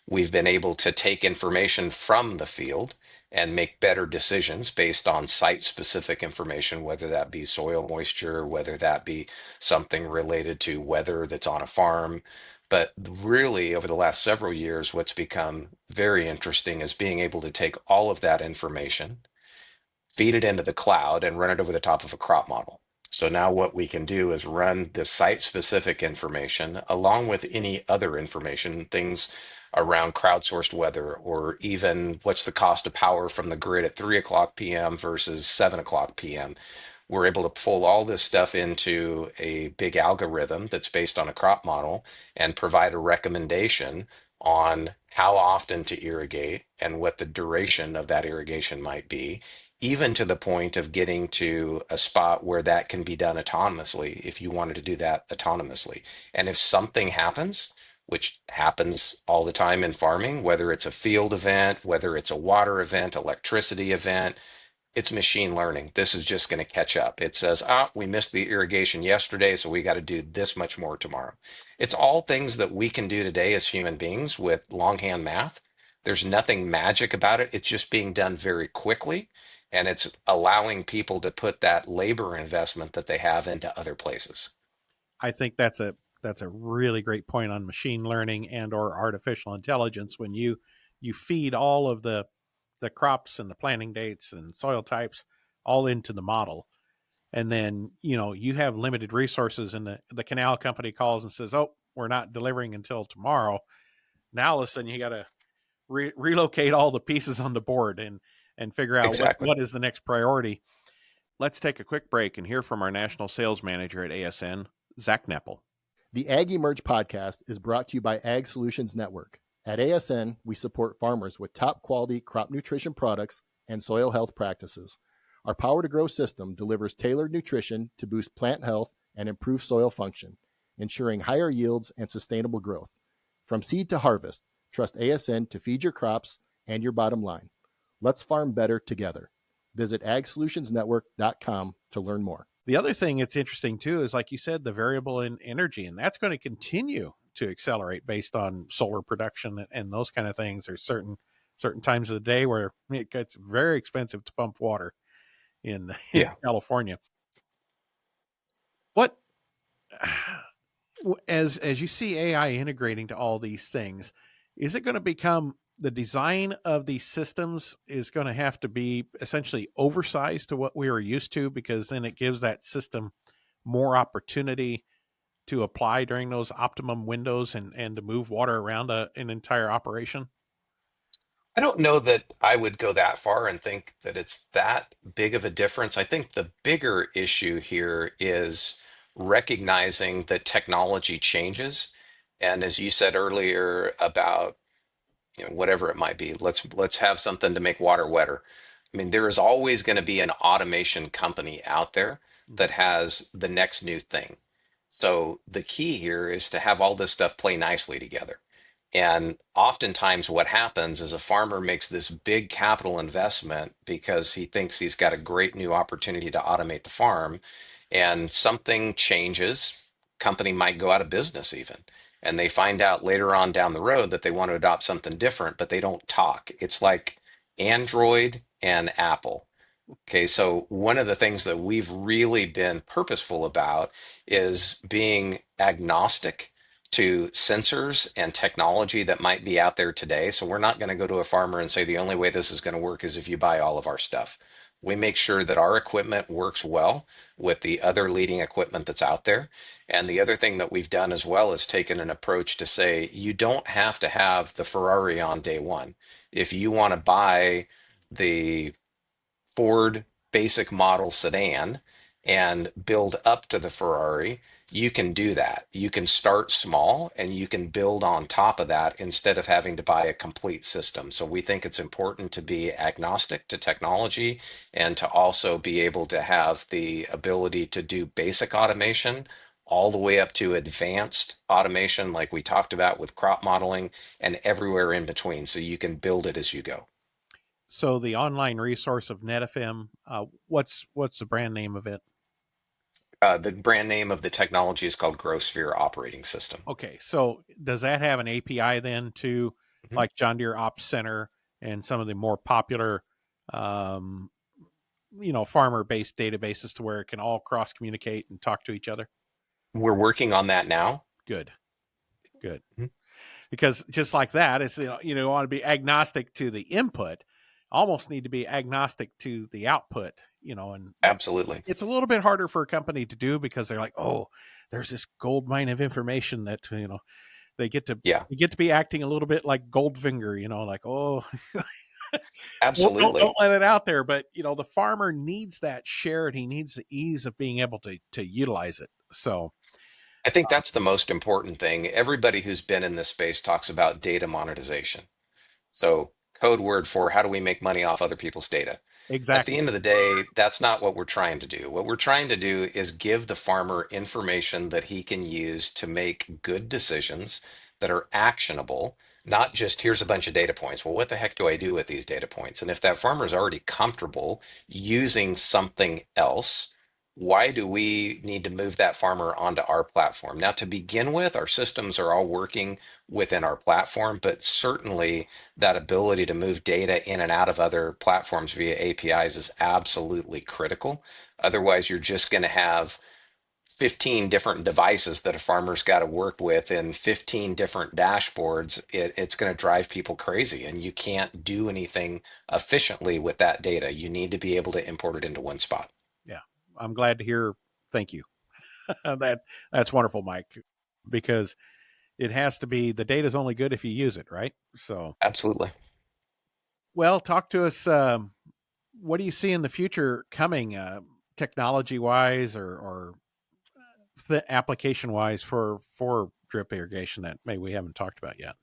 We've been able to take information from the field and make better decisions based on site specific information, whether that be soil moisture, whether that be something related to weather that's on a farm. But really, over the last several years, what's become very interesting is being able to take all of that information, feed it into the cloud, and run it over the top of a crop model. So now what we can do is run the site-specific information along with any other information, things around crowdsourced weather, or even what's the cost of power from the grid at 3 o'clock p.m. versus 7 o'clock p.m. We're able to pull all this stuff into a big algorithm that's based on a crop model and provide a recommendation on how often to irrigate and what the duration of that irrigation might be, even to the point of getting to a spot where that can be done autonomously if you wanted to do that autonomously. And if something happens, which happens all the time in farming, whether it's a field event, whether it's a water event, electricity event, it's machine learning. This is just going to catch up. It says, we missed the irrigation yesterday, so we got to do this much more tomorrow. It's all things that we can do today as human beings with longhand math. There's nothing magic about it. It's just being done very quickly, and it's allowing people to put that labor investment that they have into other places. I think that's a really great point on machine learning and or artificial intelligence. When you feed all of the crops and the planting dates and soil types all into the model, and then you have limited resources, and the canal company calls and says, oh, we're not delivering until tomorrow. Now all of a sudden you got to relocate all the pieces on the board and figure out Exactly. what is the next priority. Let's take a quick break and hear from our national sales manager at ASN, Zach Neppel. The AgEmerge podcast is brought to you by Ag Solutions Network. At ASN, we support farmers with top quality crop nutrition products and soil health practices. Our Power to Grow system delivers tailored nutrition to boost plant health and improve soil function, ensuring higher yields and sustainable growth. From seed to harvest, trust ASN to feed your crops and your bottom line. Let's farm better together. Visit agsolutionsnetwork.com to learn more. The other thing that's interesting too is, like you said, the variable in energy, and that's going to continue to accelerate based on solar production and those kind of things. There's certain times of the day where it gets very expensive to pump water in Yeah. California. What as you see AI integrating to all these things, is it going to become the design of these systems is going to have to be essentially oversized to what we were used to, because then it gives that system more opportunity to apply during those optimum windows and to move water around an entire operation? I don't know that I would go that far and think that it's that big of a difference. I think the bigger issue here is recognizing that technology changes. And as you said earlier about, whatever it might be, let's have something to make water wetter. I mean, there is always going to be an automation company out there that has the next new thing. So the key here is to have all this stuff play nicely together. And oftentimes, what happens is a farmer makes this big capital investment because he thinks he's got a great new opportunity to automate the farm, and something changes. Company might go out of business, even. And they find out later on down the road that they want to adopt something different, but they don't talk. It's like Android and Apple. Okay, so one of the things that we've really been purposeful about is being agnostic to sensors and technology that might be out there today. So we're not going to go to a farmer and say the only way this is going to work is if you buy all of our stuff. We make sure that our equipment works well with the other leading equipment that's out there. And the other thing that we've done as well is taken an approach to say you don't have to have the Ferrari on day one. If you want to buy the Ford basic model sedan and build up to the Ferrari, you can do that. You can start small and you can build on top of that instead of having to buy a complete system. So we think it's important to be agnostic to technology and to also be able to have the ability to do basic automation all the way up to advanced automation, like we talked about with crop modeling, and everywhere in between. So you can build it as you go. So the online resource of Netafim, what's the brand name of it? The brand name of the technology is called GrowSphere Operating System. Okay, so does that have an API then to Mhm. like John Deere Ops Center and some of the more popular, um, farmer-based databases, to where it can all cross communicate and talk to each other? We're working on that now. Good, good. Mhm. Because just like that, it's want to be agnostic to the input, almost need to be agnostic to the output and Absolutely. it's a little bit harder for a company to do because they're like, oh, there's this gold mine of information that they get to Yeah, be acting a little bit like Goldfinger, like, oh, don't absolutely. let it out there. But the farmer needs that share, and he needs the ease of being able to utilize it. So I think that's the most important thing. Everybody who's been in this space talks about data monetization. So, code word for how do we make money off other people's data? At the exactly, end of the day, that's not what we're trying to do. What we're trying to do is give the farmer information that he can use to make good decisions that are actionable, not just here's a bunch of data points. Well, what the heck do I do with these data points? And if that farmer is already comfortable using something else, why do we need to move that farmer onto our platform? Now, to begin with, our systems are all working within our platform, but certainly that ability to move data in and out of other platforms via APIs is absolutely critical. Otherwise, you're just going to have 15 different devices that a farmer's got to work with and 15 different dashboards. It's going to drive people crazy, and you can't do anything efficiently with that data. You need to be able to import it into one spot. yeah. I'm glad to hear. Thank you. That's wonderful, Mike, because it has to be the data's only good if you use it, right? So, Absolutely. well, talk to us. What do you see in the future coming, technology wise or application wise for drip irrigation that maybe we haven't talked about yet?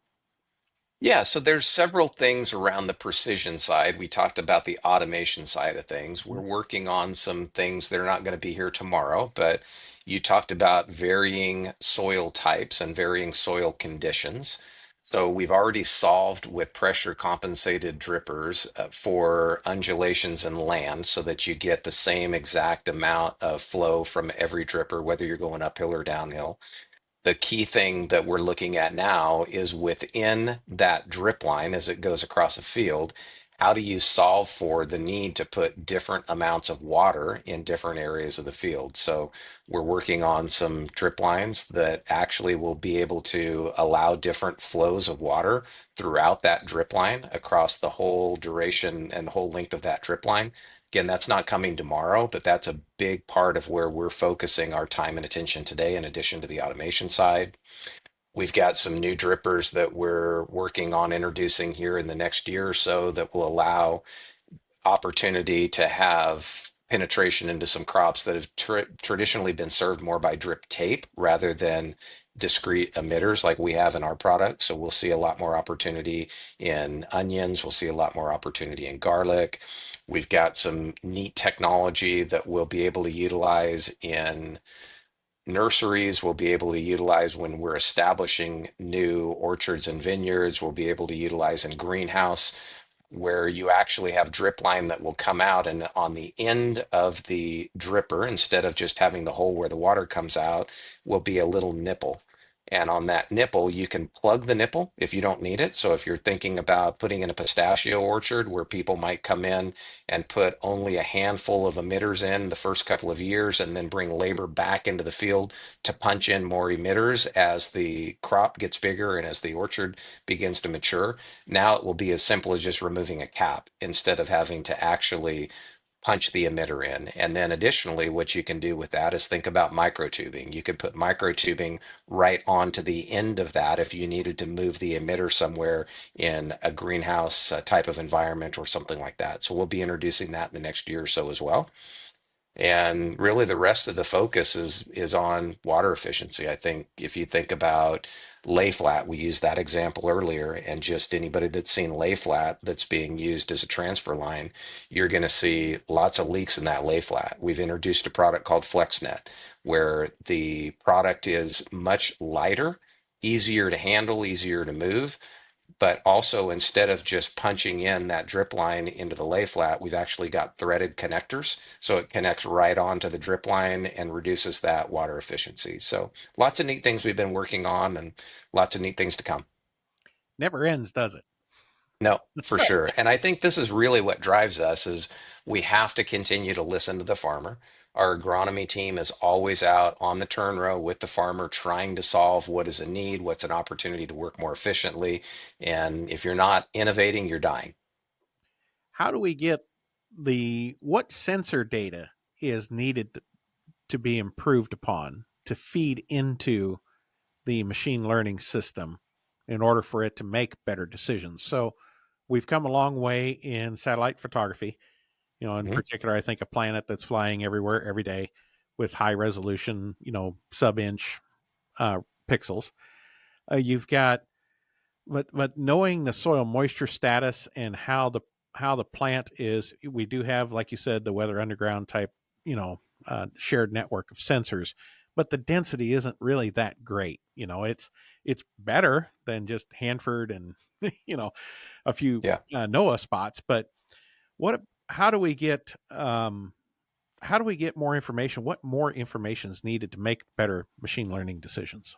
Yeah, so there's several things around the precision side. We talked about the automation side of things. Mhm. We're working on some things that are not going to be here tomorrow, but you talked about varying soil types and varying soil conditions. So we've already solved with pressure compensated drippers for undulations in land so that you get the same exact amount of flow from every dripper, whether you're going uphill or downhill. The key thing that we're looking at now is within that drip line as it goes across a field, how do you solve for the need to put different amounts of water in different areas of the field? So we're working on some drip lines that actually will be able to allow different flows of water throughout that drip line across the whole duration and whole length of that drip line. Again, that's not coming tomorrow, but that's a big part of where we're focusing our time and attention today, in addition to the automation side. We've got some new drippers that we're working on introducing here in the next year or so that will allow opportunity to have penetration into some crops that have traditionally been served more by drip tape rather than discrete emitters like we have in our product. So we'll see a lot more opportunity in onions. We'll see a lot more opportunity in garlic. We've got some neat technology that we'll be able to utilize in nurseries. We'll be able to utilize when we're establishing new orchards and vineyards. We'll be able to utilize in greenhouse where you actually have drip line that will come out, and on the end of the dripper, instead of just having the hole where the water comes out, will be a little nipple. And on that nipple, you can plug the nipple if you don't need it. So if you're thinking about putting in a pistachio orchard where people might come in and put only a handful of emitters in the first couple of years and then bring labor back into the field to punch in more emitters as the crop gets bigger and as the orchard begins to mature, now it will be as simple as just removing a cap instead of having to actually punch the emitter in. And then additionally, what you can do with that is think about microtubing. You could put microtubing right onto the end of that if you needed to move the emitter somewhere in a greenhouse type of environment or something like that. So we'll be introducing that in the next year or so as well. And really, the rest of the focus is on water efficiency. I think if you think about lay flat, we used that example earlier, and just anybody that's seen lay flat that's being used as a transfer line, you're going to see lots of leaks in that lay flat. We've introduced a product called FlexNet, where the product is much lighter, easier to handle, easier to move, but also instead of just punching in that drip line into the lay flat, we've actually got threaded connectors. So it connects right onto the drip line and reduces that water efficiency. So lots of neat things we've been working on and lots of neat things to come. Never ends, does it? No, for sure. And I think this is really what drives us is we have to continue to listen to the farmer. Our agronomy team is always out on the turn row with the farmer trying to solve what is a need, what's an opportunity to work more efficiently. And if you're not innovating, you're dying. How do we get the what sensor data is needed to be improved upon to feed into the machine learning system in order for it to make better decisions. So we've come a long way in satellite photography. In Mhm. particular, I think a planet that's flying everywhere every day with high resolution, sub-inch uh, pixels. You've got, but knowing the soil moisture status and how the plant is, we do have, like you said, the weather underground type, shared network of sensors, but the density isn't really that great. It's better than just Hanford and you know a few Yeah. NOAA spots, but what? How do we get? How do we get more information? What more information is needed to make better machine learning decisions?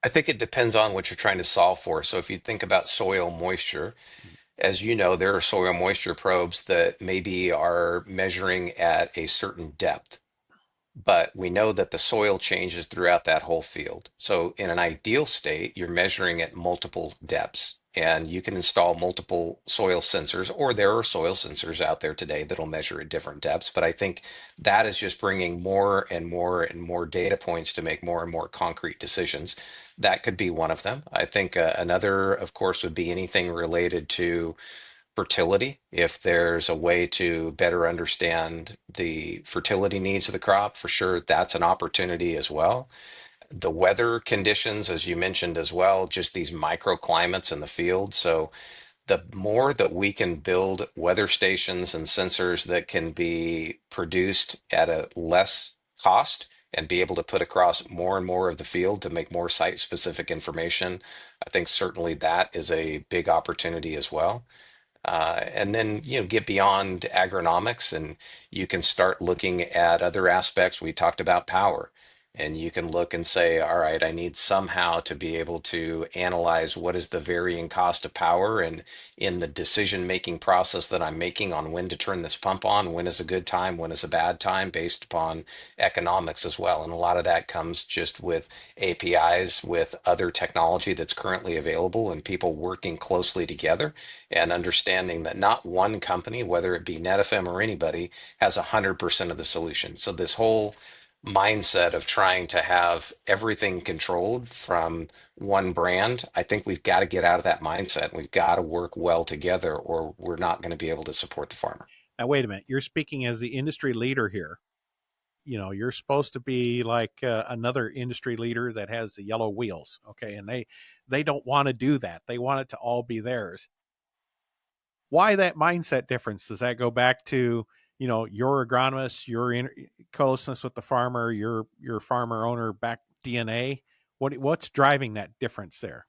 I think it depends on what you're trying to solve for. So if you think about soil moisture, as you know, there are soil moisture probes that maybe are measuring at a certain depth, but we know that the soil changes throughout that whole field. So in an ideal state, you're measuring at multiple depths, and you can install multiple soil sensors, or there are soil sensors out there today that'll measure at different depths. But I think that is just bringing more and more and more data points to make more and more concrete decisions. That could be one of them. I think another, of course, would be anything related to fertility. If there's a way to better understand the fertility needs of the crop, for sure, that's an opportunity as well. The weather conditions, as you mentioned as well, just these microclimates in the field. So the more that we can build weather stations and sensors that can be produced at a less cost and be able to put across more and more of the field to make more site specific information, I think certainly that is a big opportunity as well. And then, get beyond agronomics and you can start looking at other aspects. We talked about power, and you can look and say, all right, I need somehow to be able to analyze what is the varying cost of power and in the decision-making process that I'm making on when to turn this pump on, when is a good time, when is a bad time, based upon economics as well. And a lot of that comes just with APIs with other technology that's currently available and people working closely together and understanding that not one company, whether it be Netafim or anybody, has 100% of the solution. So this whole mindset of trying to have everything controlled from one brand, I think we've got to get out of that mindset. We've got to work well together, or we're not going to be able to support the farmer. Now, wait a minute. You're speaking as the industry leader here. You're supposed to be like another industry leader that has the yellow wheels, okay? And they don't want to do that. They want it to all be theirs. Why that mindset difference? Does that go back to your agronomist, your closeness with the farmer, your farmer owner back DNA? What's driving that difference there?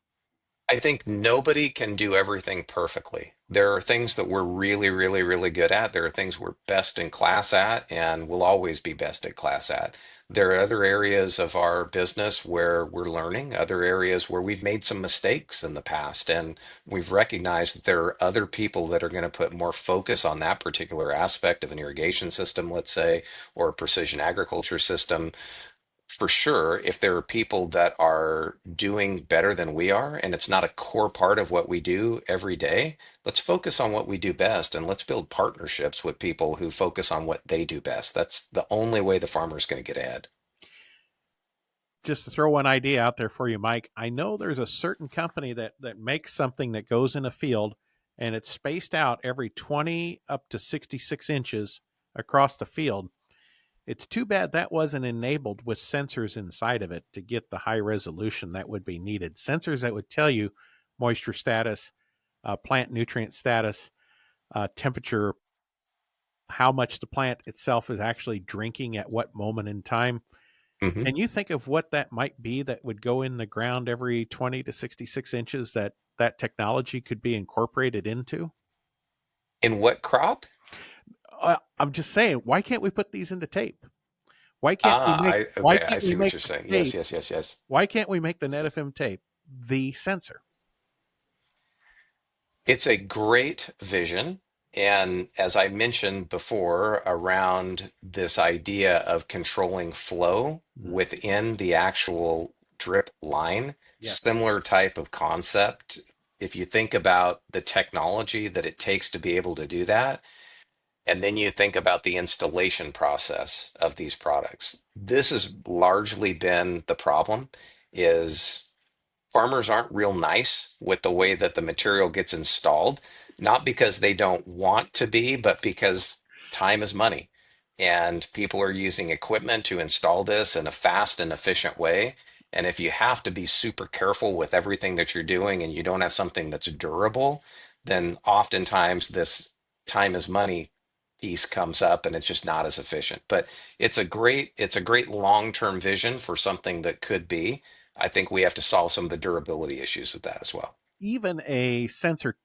I think nobody can do everything perfectly. There are things that we're really, really, really good at. There are things we're best in class at and will always be best in class at. There are other areas of our business where we're learning, other areas where we've made some mistakes in the past, and we've recognized that there are other people that are going to put more focus on that particular aspect of an irrigation system, let's say, or a precision agriculture system. For sure, if there are people that are doing better than we are, and it's not a core part of what we do every day, let's focus on what we do best and let's build partnerships with people who focus on what they do best. That's the only way the farmer is going to get ahead. Just to throw one idea out there for you, Mike, I know there's a certain company that makes something that goes in a field and it's spaced out every 20 up to 66 inches across the field. It's too bad that wasn't enabled with sensors inside of it to get the high resolution that would be needed. Sensors that would tell you moisture status, plant nutrient status, temperature, how much the plant itself is actually drinking at what moment in time. Hmm. Can you think of what that might be that would go in the ground every 20 to 66 inches that technology could be incorporated into? In what crop? I'm just saying, why can't we put these into tape? Why can't we make why Okay, I can't we see what make you're the saying. Yes, tape? yes, yes, yes. Why can't we make the Netafim tape the sensor? It's a great vision. And as I mentioned before, around this idea of controlling flow Mhm. within the actual drip line, Yes. similar type of concept. If you think about the technology that it takes to be able to do that, And then you think about the installation process of these products. This has largely been the problem is farmers aren't real nice with the way that the material gets installed, not because they don't want to be, but because time is money. And people are using equipment to install this in a fast and efficient way. And if you have to be super careful with everything that you're doing and you don't have something that's durable, then oftentimes this time is money piece comes up and it's just not as efficient. But it's a great long-term vision for something that could be. I think we have to solve some of the durability issues with that as well. Even a sensor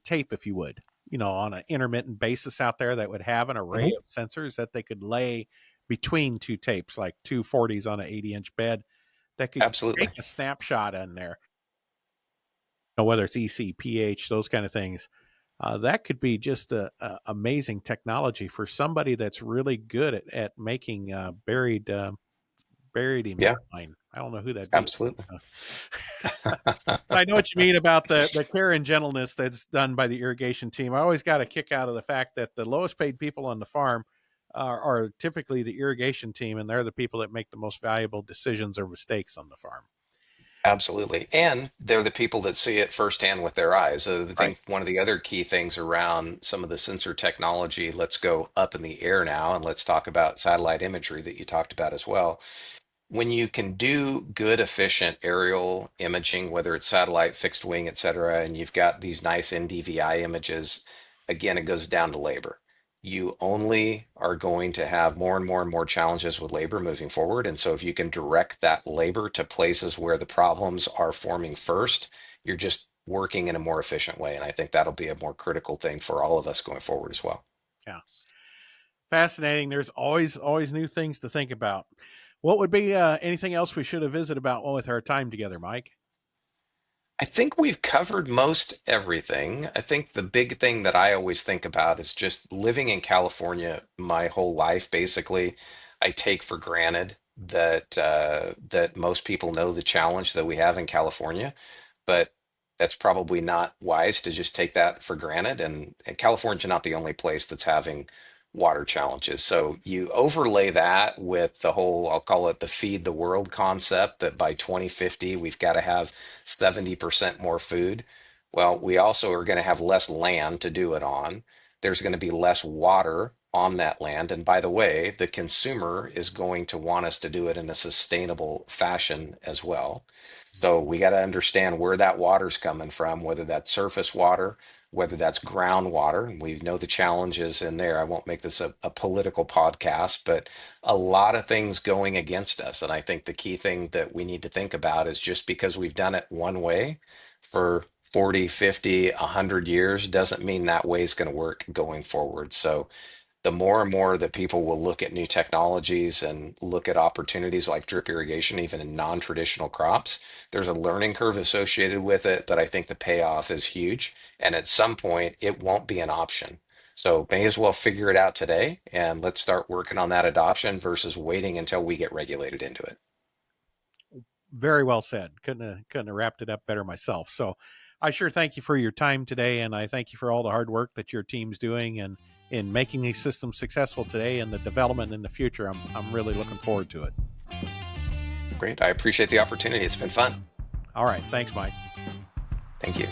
tape, if you would, on an intermittent basis out there that would have an array Mhm. of sensors that they could lay between two tapes, like two 40s on an 80-inch bed, that could Absolutely. take a snapshot in there, whether it's EC, pH, those kind of things. That could be just a amazing technology for somebody that's really good at making buried Yeah, mine. I don't know who that'd be. absolutely. I know what you mean about the care and gentleness that's done by the irrigation team. I always got a kick out of the fact that the lowest paid people on the farm are typically the irrigation team, and they're the people that make the most valuable decisions or mistakes on the farm. Absolutely. And they're the people that see it firsthand with their eyes. I Right. think one of the other key things around some of the sensor technology, let's go up in the air now and let's talk about satellite imagery that you talked about as well. When you can do good, efficient aerial imaging, whether it's satellite, fixed wing, et cetera, and you've got these nice NDVI images, again, it goes down to labor. You only are going to have more and more and more challenges with labor moving forward. And so if you can direct that labor to places where the problems are forming first, you're just working in a more efficient way. And I think that'll be a more critical thing for all of us going forward as well. Yeah. Fascinating. There's always new things to think about. What would be anything else we should have visited about with our time together, Mike? I think we've covered most everything. I think the big thing that I always think about is just living in California my whole life, basically. I take for granted that most people know the challenge that we have in California, but that's probably not wise to just take that for granted. And California's not the only place that's having water challenges. So you overlay that with the whole, I'll call it the feed the world concept, that by 2050 we've got to have 70% more food. Well, we also are going to have less land to do it on. There's going to be less water on that land. And by the way, the consumer is going to want us to do it in a sustainable fashion as well. So we got to understand where that water's coming from, whether that's surface water, whether that's groundwater. And we know the challenges in there. I won't make this a political podcast, but a lot of things going against us. And I think the key thing that we need to think about is just because we've done it one way for 40, 50, 100 years doesn't mean that way is going to work going forward. So the more and more that people will look at new technologies and look at opportunities like drip irrigation, even in non-traditional crops, there's a learning curve associated with it, but I think the payoff is huge. And at some point, it won't be an option. So may as well figure it out today and let's start working on that adoption versus waiting until we get regulated into it. Very well said. Couldn't have wrapped it up better myself. So I sure thank you for your time today, and I thank you for all the hard work that your team's doing and in making these systems successful today and the development in the future. I'm really looking forward to it. Great. I appreciate the opportunity. It's been fun. All right. Thanks, Mike. Thank you.